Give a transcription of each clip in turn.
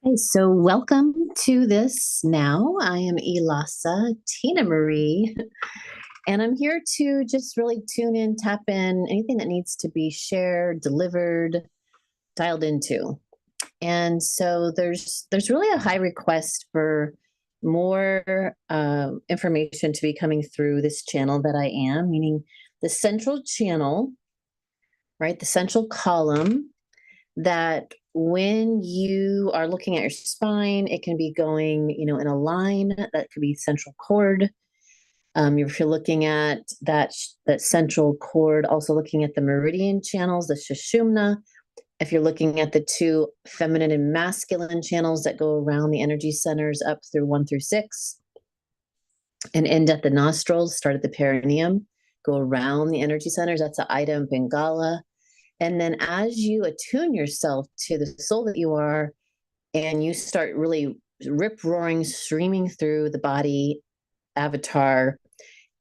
Okay, so welcome to this now. I am Elasa, Tina Marie, and I'm here to just really tune in, tap in, anything that needs to be shared, delivered, dialed into. And so there's really a high request for more information to be coming through this channel that I am, meaning the central channel, right? The central column that when you are looking at your spine, it can be going, in a line that could be central cord. If you're looking at that central cord, also looking at the meridian channels, the sushumna. If you're looking at the two feminine and masculine channels that go around the energy centers up through 1 through 6 and end at the nostrils, start at the perineum, go around the energy centers, that's the Ida and Pingala. And then as you attune yourself to the soul that you are, and you start really rip roaring, streaming through the body avatar,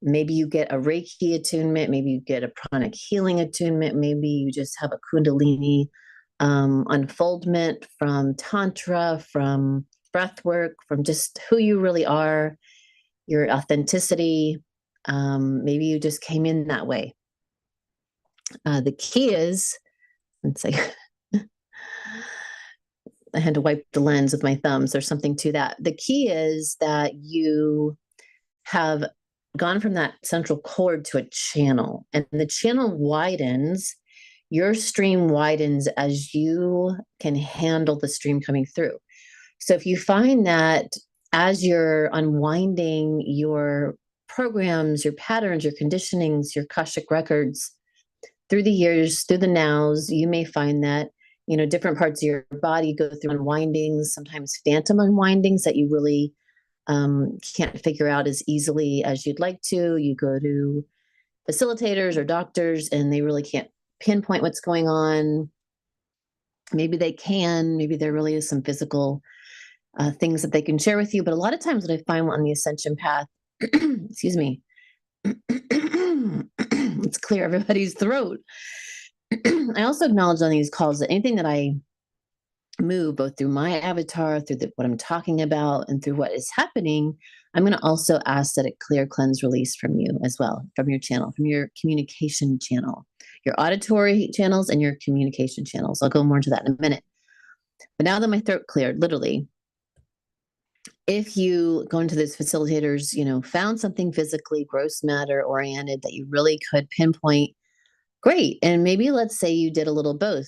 maybe you get a Reiki attunement, maybe you get a pranic healing attunement, maybe you just have a Kundalini unfoldment from Tantra, from breath work, from just who you really are, your authenticity. Maybe you just came in that way. The key is, let's say, I had to wipe the lens with my thumbs. There's something to that. The key is that you have gone from that central cord to a channel, and the channel widens. Your stream widens as you can handle the stream coming through. So if you find that as you're unwinding your programs, your patterns, your conditionings, your Akashic records through the years, through the nows, you may find that different parts of your body go through unwindings, sometimes phantom unwindings that you really can't figure out as easily as you'd like to. You go to facilitators or doctors and they really can't pinpoint what's going on. Maybe they can, maybe there really is some physical things that they can share with you. But a lot of times what I find on the ascension path, excuse me, let's clear everybody's throat. I also acknowledge on these calls that anything that I move, both through my avatar, through what I'm talking about, and through what is happening, I'm going to also ask that it clear, cleanse, release from you as well, from your channel, from your communication channel, your auditory channels and your communication channels. I'll go more into that in a minute. But now that my throat cleared, literally, if you go into those facilitators, found something physically gross matter oriented that you really could pinpoint, great. And maybe let's say you did a little both.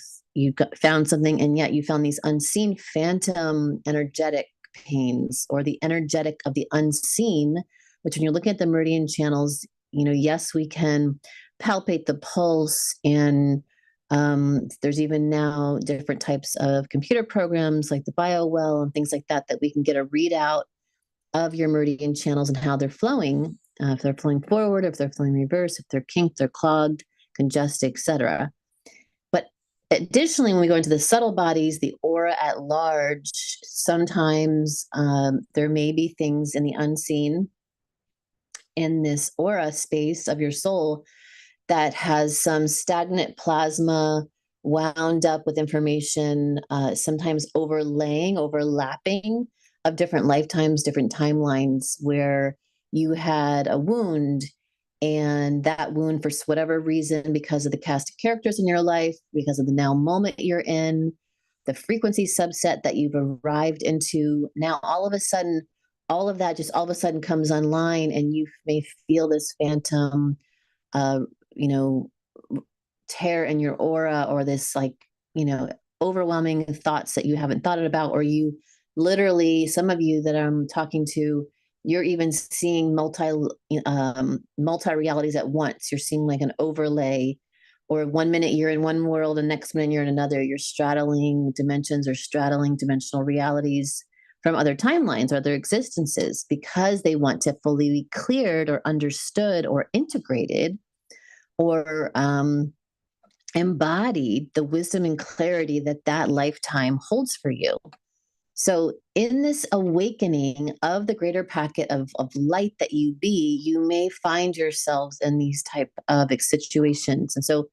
Found something, and yet you found these unseen phantom energetic pains, or the energetic of the unseen, which when you're looking at the meridian channels, yes, we can palpate the pulse. And there's even now different types of computer programs like the BioWell and things like that, that we can get a readout of your meridian channels and how they're flowing, if they're flowing forward, if they're flowing reverse, if they're kinked, they're clogged, congested, etc. But additionally, when we go into the subtle bodies, the aura at large, sometimes there may be things in the unseen in this aura space of your soul that has some stagnant plasma wound up with information, sometimes overlapping of different lifetimes, different timelines, where you had a wound, and that wound, for whatever reason, because of the cast of characters in your life, because of the now moment you're in, the frequency subset that you've arrived into, now all of a sudden, all of that just all of a sudden comes online, and you may feel this phantom, uh, you know, tear in your aura, or this overwhelming thoughts that you haven't thought about, or you literally, some of you that I'm talking to, you're even seeing multi realities at once. You're seeing like an overlay, or 1 minute you're in one world and next minute you're in another. You're straddling dimensions or straddling dimensional realities from other timelines or other existences, because they want to fully be cleared or understood or integrated, or embodied the wisdom and clarity that that lifetime holds for you. So in this awakening of the greater packet of light that you be, you may find yourselves in these type of situations. And so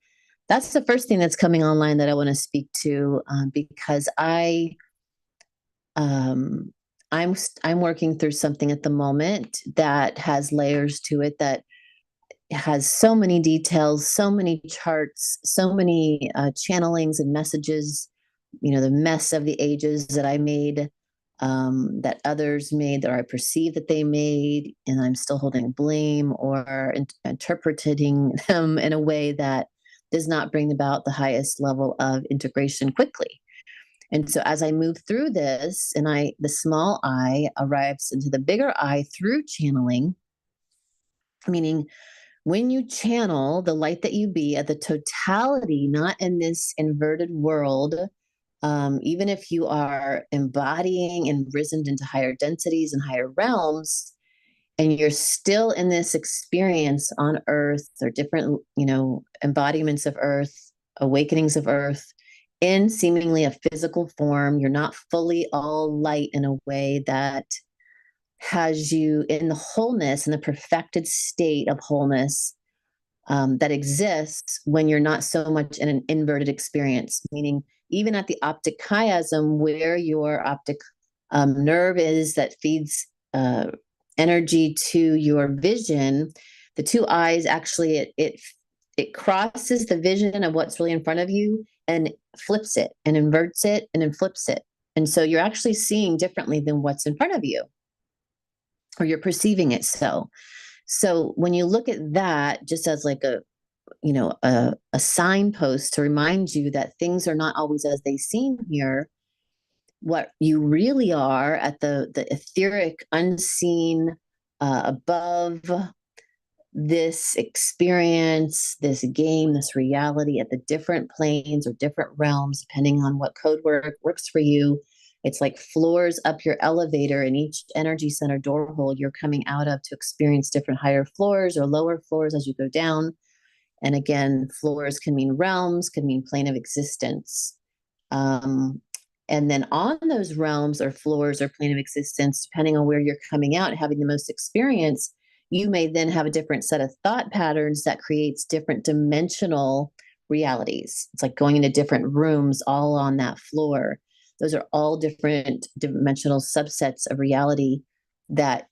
that's the first thing that's coming online that I want to speak to, because I Um, I'm working through something at the moment that has layers to it, that has so many details, so many charts, so many channelings and messages. The mess of the ages that I made, that others made, that I perceive that they made, and I'm still holding blame or interpreting them in a way that does not bring about the highest level of integration quickly. And so as I move through this, and the small I arrives into the bigger I through channeling, meaning when you channel the light that you be at the totality, not in this inverted world, even if you are embodying and risen into higher densities and higher realms, and you're still in this experience on earth, or different, embodiments of earth, awakenings of earth, in seemingly a physical form, you're not fully all light in a way that has you in the wholeness and the perfected state of wholeness, that exists when you're not so much in an inverted experience, meaning even at the optic chiasm, where your optic nerve is that feeds energy to your vision, the two eyes actually, it crosses the vision of what's really in front of you and flips it and inverts it and then flips it. And so you're actually seeing differently than what's in front of you, or you're perceiving it so. So when you look at that just as like a signpost to remind you that things are not always as they seem here, what you really are at the etheric, unseen, above this experience, this game, this reality, at the different planes or different realms, depending on what code word works for you. It's like floors up your elevator, and each energy center door hole you're coming out of to experience different higher floors or lower floors as you go down. And again, floors can mean realms, can mean plane of existence. Um, and then on those realms or floors or plane of existence, depending on where you're coming out, having the most experience, you may then have a different set of thought patterns that creates different dimensional realities. It's like going into different rooms all on that floor. Those are all different dimensional subsets of reality that,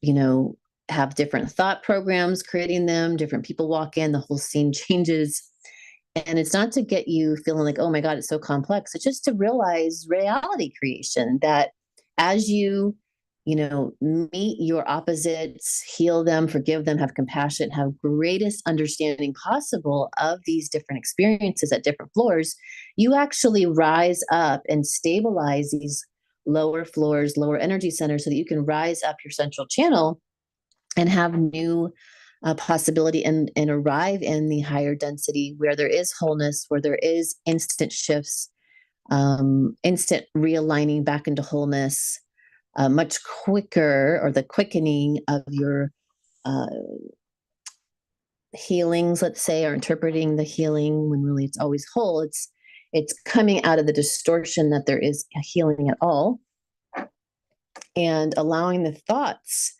have different thought programs creating them. Different people walk in, the whole scene changes. And it's not to get you feeling like, oh my God, it's so complex. It's just to realize reality creation, that as meet your opposites, heal them, forgive them, have compassion, have greatest understanding possible of these different experiences at different floors, you actually rise up and stabilize these lower floors, lower energy centers, so that you can rise up your central channel and have new possibility, and arrive in the higher density where there is wholeness, where there is instant shifts, instant realigning back into wholeness, much quicker, or the quickening of your uh, healings, let's say, or interpreting the healing when really it's always whole. It's coming out of the distortion that there is a healing at all, and allowing the thoughts,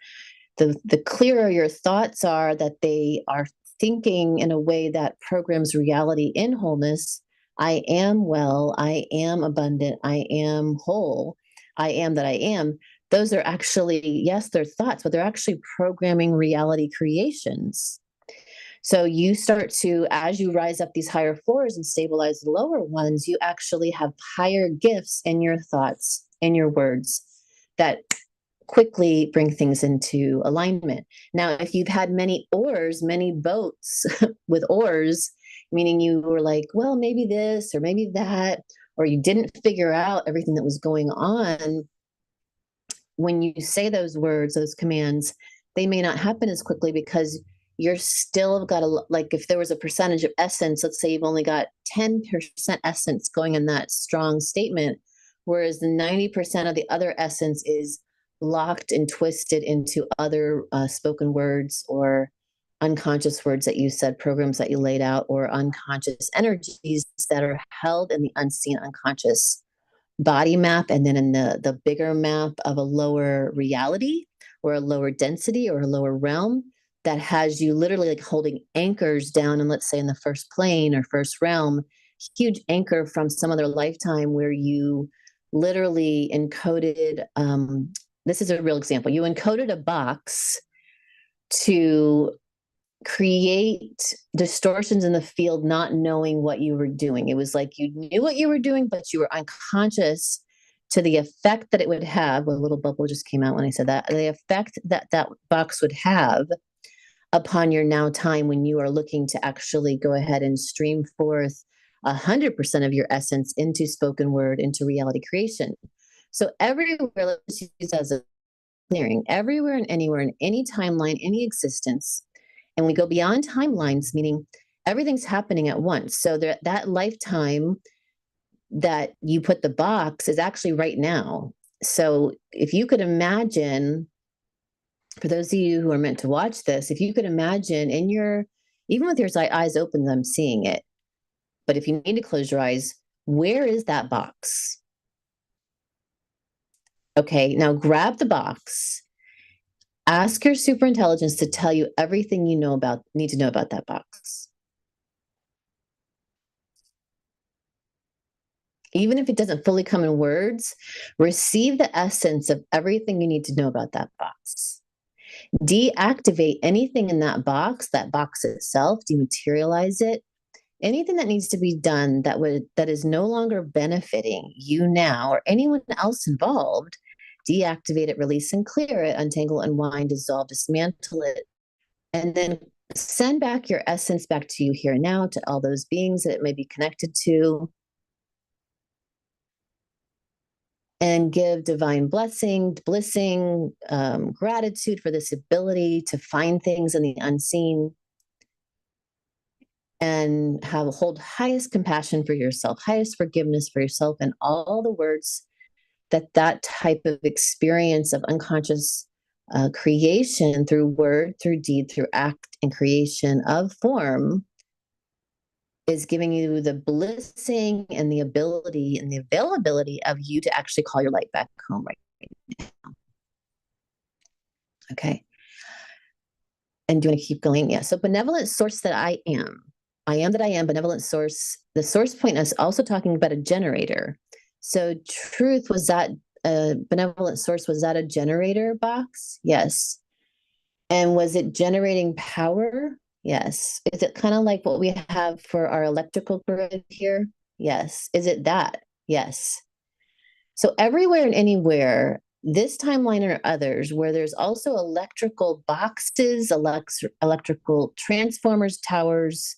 the clearer your thoughts are, that they are thinking in a way that programs reality in wholeness. I am well, I am abundant, I am whole, I am that I am. Those are actually, yes, they're thoughts, but they're actually programming reality creations. So you start to, as you rise up these higher floors and stabilize the lower ones, you actually have higher gifts in your thoughts, in your words, that quickly bring things into alignment. Now, if you've had many oars, many boats with oars, meaning you were like, well, maybe this or maybe that, or you didn't figure out everything that was going on, when you say those words, those commands, they may not happen as quickly, because you're still got a, like, if there was a percentage of essence, let's say you've only got 10% essence going in that strong statement, whereas the 90% of the other essence is locked and twisted into other spoken words or unconscious words that you said, programs that you laid out, or unconscious energies that are held in the unseen unconscious body map, and then in the bigger map of a lower reality, or a lower density, or a lower realm, that has you literally like holding anchors down. And let's say in the first plane or first realm, huge anchor from some other lifetime where you literally encoded, this is a real example. You encoded a box to create distortions in the field, not knowing what you were doing. It was like you knew what you were doing, but you were unconscious to the effect that it would have. A little bubble just came out when I said that. The effect that that box would have upon your now time when you are looking to actually go ahead and stream forth 100% of your essence into spoken word, into reality creation. So everywhere, let's use as a clearing, everywhere and anywhere in any timeline, any existence, and we go beyond timelines, meaning everything's happening at once. So that lifetime that you put the box is actually right now. So if you could imagine, for those of you who are meant to watch this, if you could imagine in your, even with your eyes open, I'm seeing it. But if you need to close your eyes, where is that box? Okay, now grab the box. Ask your superintelligence to tell you everything you need to know about that box. Even if it doesn't fully come in words, receive the essence of everything you need to know about that box. Deactivate anything in that box itself, dematerialize it. Anything that needs to be done that is no longer benefiting you now or anyone else involved, deactivate it, release and clear it, untangle, unwind, dissolve, dismantle it, and then send back your essence back to you here and now, to all those beings that it may be connected to, and give divine blessing, gratitude for this ability to find things in the unseen, and hold highest compassion for yourself, highest forgiveness for yourself, and all the words that type of experience of unconscious creation through word, through deed, through act and creation of form is giving you the blessing and the ability and the availability of you to actually call your light back home right now. Okay. And do you want to keep going? Yeah. So benevolent source that I am that I am, benevolent source. The source point is also talking about a generator. So truth, was that a benevolent source? Was that a generator box? Yes. And was it generating power? Yes. Is it kind of like what we have for our electrical grid here? Yes. Is it that? Yes. So everywhere and anywhere, this timeline or others, where there's also electrical boxes, electrical transformers, towers.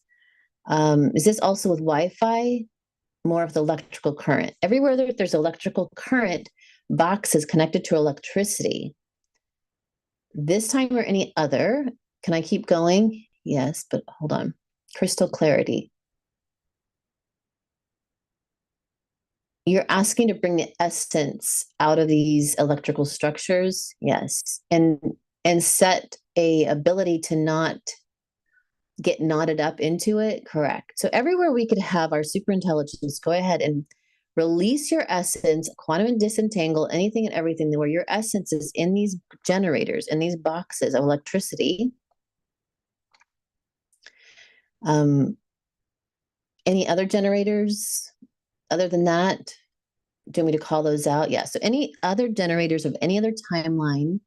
Is this also with Wi-Fi? More of the electrical current. Everywhere there's electrical current, boxes connected to electricity. This time or any other, can I keep going? Yes, but hold on. Crystal clarity. You're asking to bring the essence out of these electrical structures. Yes. And set a ability to not get knotted up into it. Correct. So everywhere we could have our superintelligence go ahead and release your essence, quantum and disentangle anything and everything where your essence is in these generators, in these boxes of electricity. Any other generators other than that? Do you want me to call those out? Yeah. So any other generators of any other timeline.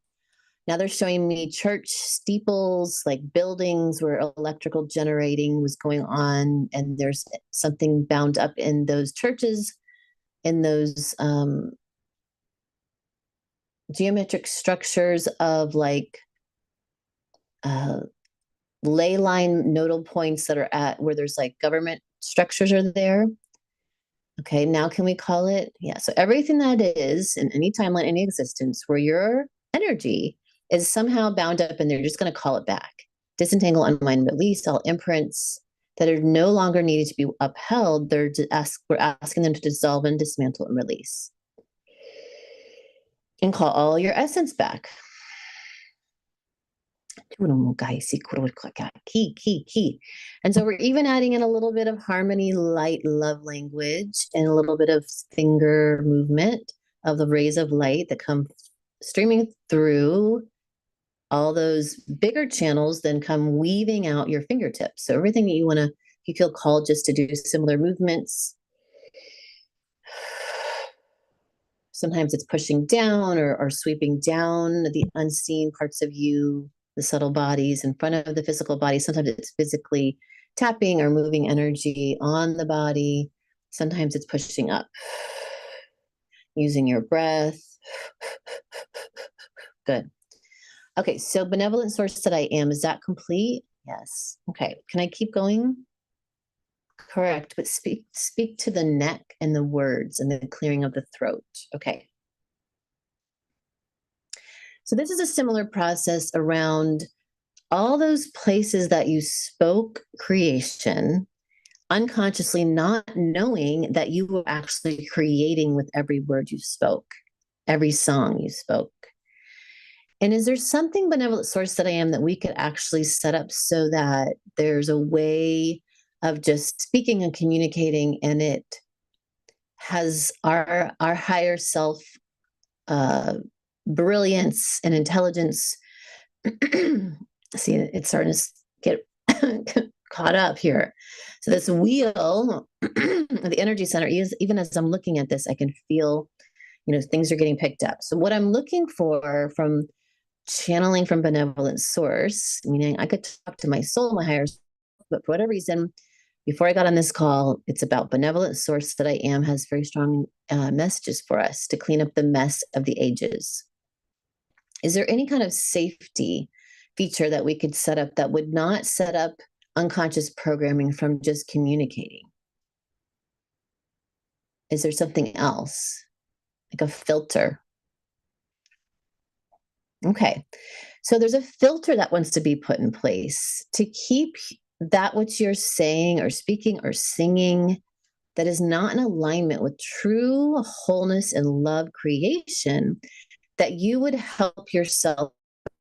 Now they're showing me church steeples, like buildings where electrical generating was going on, and there's something bound up in those churches, in those geometric structures of like ley line nodal points that are at where there's like government structures are there. Okay, now can we call it? Yeah, so everything that is in any timeline, any existence where your energy is somehow bound up and they're just going to call it back. Disentangle, unwind, release all imprints that are no longer needed to be upheld. We're asking them to dissolve and dismantle and release. And call all your essence back. Key. And so we're even adding in a little bit of harmony, light, love language, and a little bit of finger movement of the rays of light that come streaming through all those bigger channels, then come weaving out your fingertips. So everything that you feel called just to do similar movements. Sometimes it's pushing down or sweeping down the unseen parts of you, the subtle bodies in front of the physical body. Sometimes it's physically tapping or moving energy on the body. Sometimes it's pushing up, using your breath. Good. Okay, so benevolent source that I am, is that complete? Yes. Okay. Can I keep going? Correct, but speak to the neck and the words and the clearing of the throat. Okay. So this is a similar process around all those places that you spoke creation, unconsciously not knowing that you were actually creating with every word you spoke, every song you spoke. And is there something, benevolent source that I am, that we could actually set up so that there's a way of just speaking and communicating, and it has our higher self uh, brilliance and intelligence? See, it's starting to get caught up here. So this wheel, the energy center, is, even as I'm looking at this, I can feel, things are getting picked up. So what I'm looking for from channeling from benevolent source, meaning I could talk to my soul, my higher self, but for whatever reason, before I got on this call, it's about benevolent source that I am has very strong messages for us to clean up the mess of the ages. Is there any kind of safety feature that we could set up that would not set up unconscious programming from just communicating? Is there something else, like a filter? Okay. So there's a filter that wants to be put in place to keep that which you're saying or speaking or singing that is not in alignment with true wholeness and love creation, that you would help yourself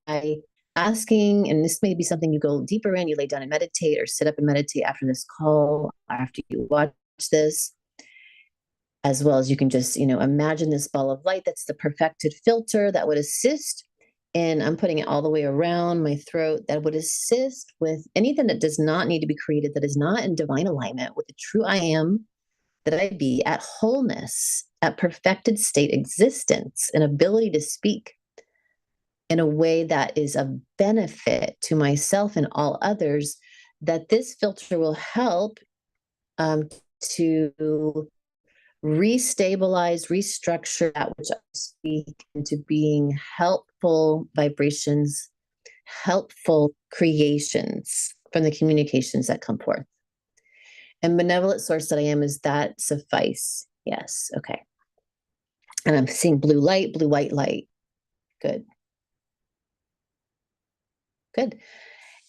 by asking, and this may be something you go deeper in, you lay down and meditate or sit up and meditate after this call, after you watch this, as well as you can just, imagine this ball of light that's the perfected filter that would assist. And I'm putting it all the way around my throat, that would assist with anything that does not need to be created, that is not in divine alignment with the true I am, that I be at wholeness, at perfected state existence, and ability to speak in a way that is of benefit to myself and all others, that this filter will help to restabilize, restructure that which I speak into being helpful vibrations, helpful creations from the communications that come forth. And benevolent source that I am, is that suffice? Yes. Okay. And I'm seeing blue light, blue white light. Good. Good.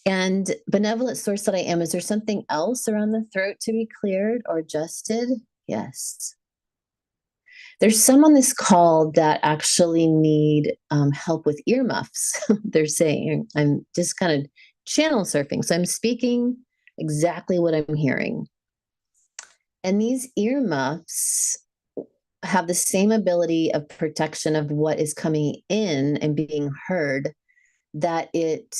And benevolent source that I am, is there something else around the throat to be cleared or adjusted? Yes. There's some on this call that actually need help with earmuffs. They're saying, I'm just kind of channel surfing. So I'm speaking exactly what I'm hearing. And these earmuffs have the same ability of protection of what is coming in and being heard, that it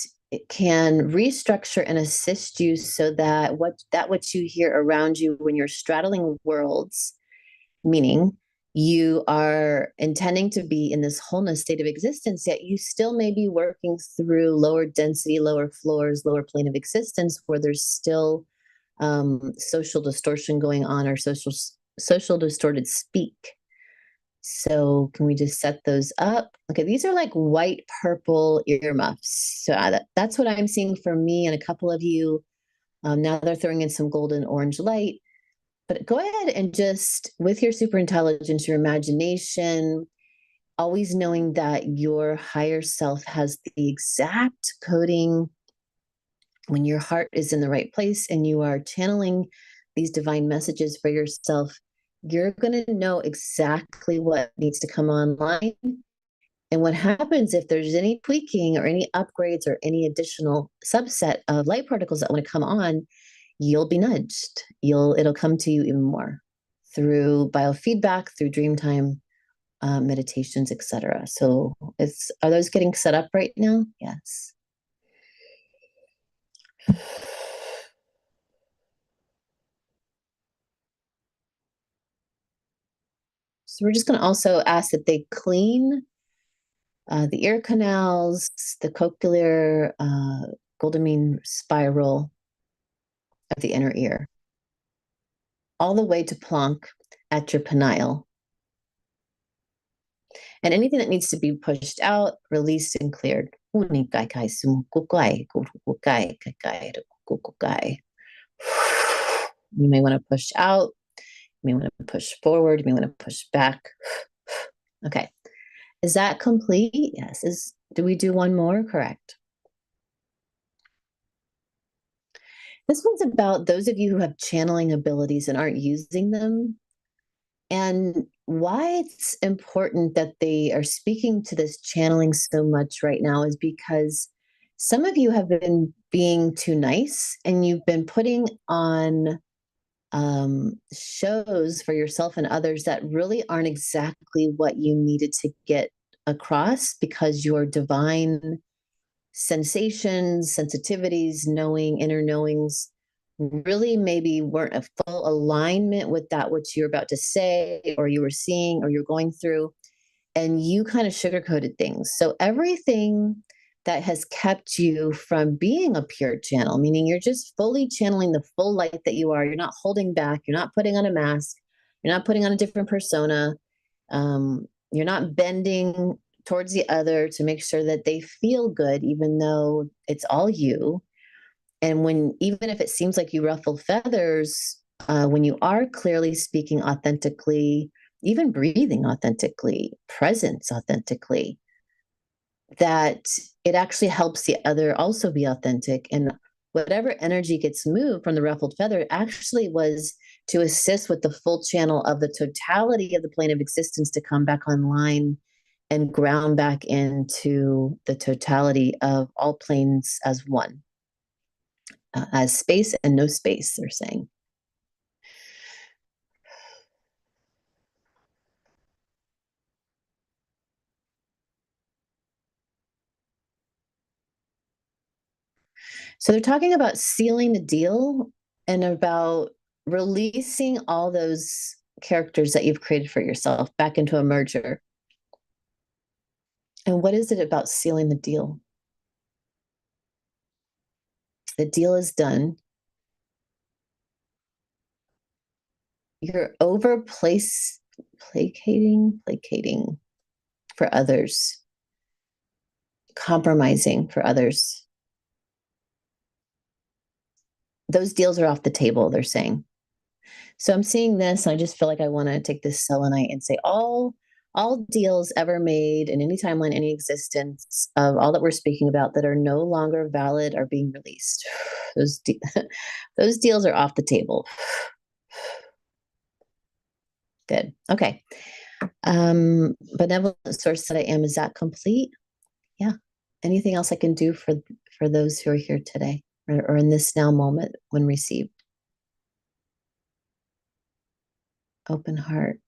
can restructure and assist you so that what you hear around you when you're straddling worlds, meaning you are intending to be in this wholeness state of existence, yet you still may be working through lower density, lower floors, lower plane of existence, where there's still social distortion going on, or social distorted speak. So can we just set those up? Okay, these are like white purple earmuffs. So that's what I'm seeing for me and a couple of you. Now they're throwing in some golden orange light. But go ahead and just, with your super intelligence, your imagination, always knowing that your higher self has the exact coding when your heart is in the right place and you are channeling these divine messages for yourself, you're going to know exactly what needs to come online. And what happens if there's any tweaking or any upgrades or any additional subset of light particles that want to come on, you'll be nudged. It'll come to you even more through biofeedback, through dreamtime meditations, etc. So are those getting set up right now? Yes. So we're just going to also ask that they clean the ear canals, the cochlear Goldamine spiral of the inner ear, all the way to plonk at your pineal. And anything that needs to be pushed out, released, and cleared. You may want to push out. You may want to push forward. You may want to push back. Okay. Is that complete? Yes. Do we do one more? Correct. This one's about those of you who have channeling abilities and aren't using them, and why it's important that they are speaking to this channeling so much right now is because some of you have been being too nice and you've been putting on shows for yourself and others that really aren't exactly what you needed to get across, because your divine sensations, sensitivities, knowing, inner knowings really maybe weren't a full alignment with that which you're about to say or you were seeing or you're going through, and you kind of sugarcoated things. So everything that has kept you from being a pure channel, meaning you're just fully channeling the full light that you are, you're not holding back, you're not putting on a mask, you're not putting on a different persona, you're not bending towards the other to make sure that they feel good, even though it's all you. And when, even if it seems like you ruffle feathers, when you are clearly speaking authentically, even breathing authentically, presence authentically, that it actually helps the other also be authentic. And whatever energy gets moved from the ruffled feather actually was to assist with the full channel of the totality of the plane of existence to come back online and ground back into the totality of all planes as one, as space and no space, they're saying. So they're talking about sealing the deal and about releasing all those characters that you've created for yourself back into a merger. And what is it about sealing the deal? The deal is done. You're placating for others, compromising for others. Those deals are off the table, they're saying. So I'm seeing this, and I just feel like I want to take this selenite and say all deals ever made in any timeline, any existence of all that we're speaking about that are no longer valid are being released. Those deals are off the table. Good. Okay. Benevolent source that I am, is that complete? Yeah. Anything else I can do for those who are here today or in this now moment when received? Open heart.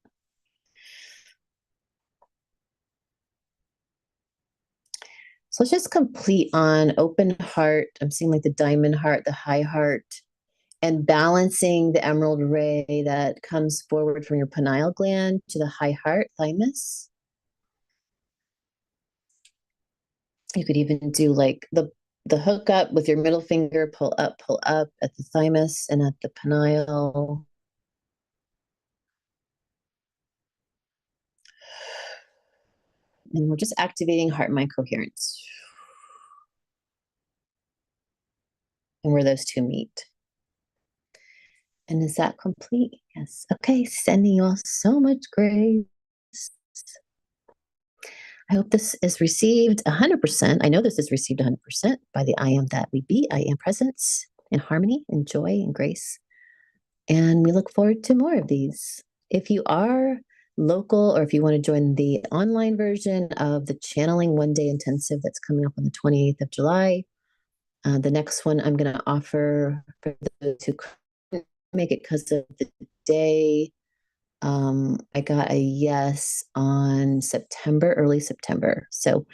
So let's just complete on open heart. I'm seeing like the diamond heart, the high heart, and balancing the emerald ray that comes forward from your pineal gland to the high heart, thymus. You could even do like the hook up with your middle finger, pull up at the thymus and at the pineal. And we're just activating heart mind coherence and where those two meet. And is that complete? Yes. Okay, sending you all so much grace. I hope this is received 100%. I know this is received 100% by the I am that we be. I am presence and harmony and joy and grace. And we look forward to more of these. If you are local or if you want to join the online version of the Channeling One Day Intensive that's coming up on the 28th of July, the next one I'm going to offer for those who couldn't make it because of the day. I got a yes on early September. So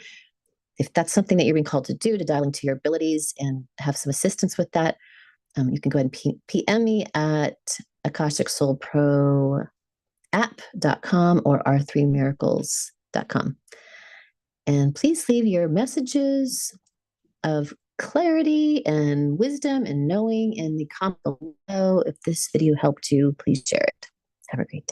if that's something that you're being called to do, to dial into your abilities and have some assistance with that, you can go ahead and PM me at Akashic Soul Pro app.com or r3miracles.com. And please leave your messages of clarity and wisdom and knowing in the comment below. If this video helped you, please share it. Have a great day.